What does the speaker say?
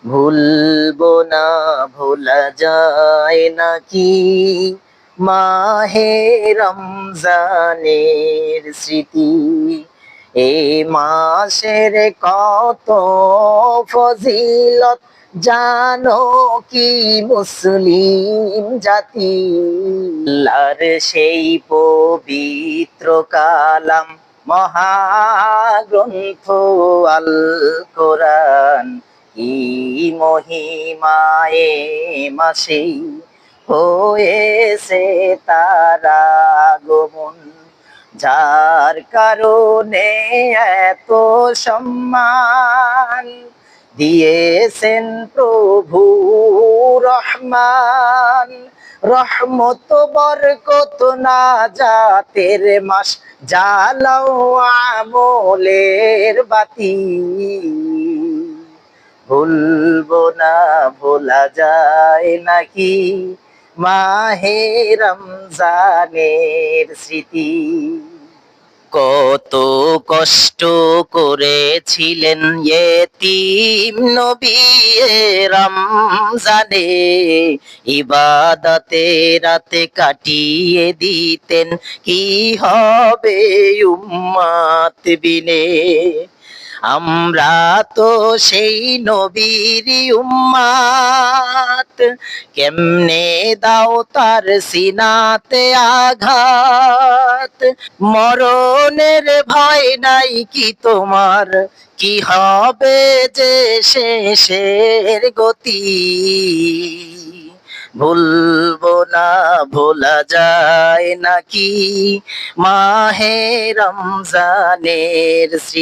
ভুলবো না, ভোলা যায় নাকি মাহে রমজানের স্মৃতি। এ মাসের কত ফজিলত জানো কি মুসলিম জাতি। আল্লাহর সেই পবিত্র কালাম মহাগ্রন্থ আল কোরআন, কি মহিমায়ে মাসে হয়েছে তার আগমন। যার কারণে এত সম্মান দিয়েছেন প্রভু রহমান। রহমত বরকত না জাতের মাস, জ্বালাও আমলের বাতি। ভুলবো না, ভোলা যায় নাকি মাহে রমজানের স্মৃতি। কত কষ্ট করেছিলেন ইয়েতিম নবী রমজানে, ইবাদতে রাতে কাটিয়ে দিতেন, কি হবে উম্মত বিনে। আমরা তো সেই নবীর উম্মত, কেমনে দাও তার সিনাতে আঘাত। মরণের ভয় নাই কি তোমার, কি হবে যে শেষের গতি। ভুলবো না, ভোলা যায় নাকি মাহে রমজানের স্মৃতি।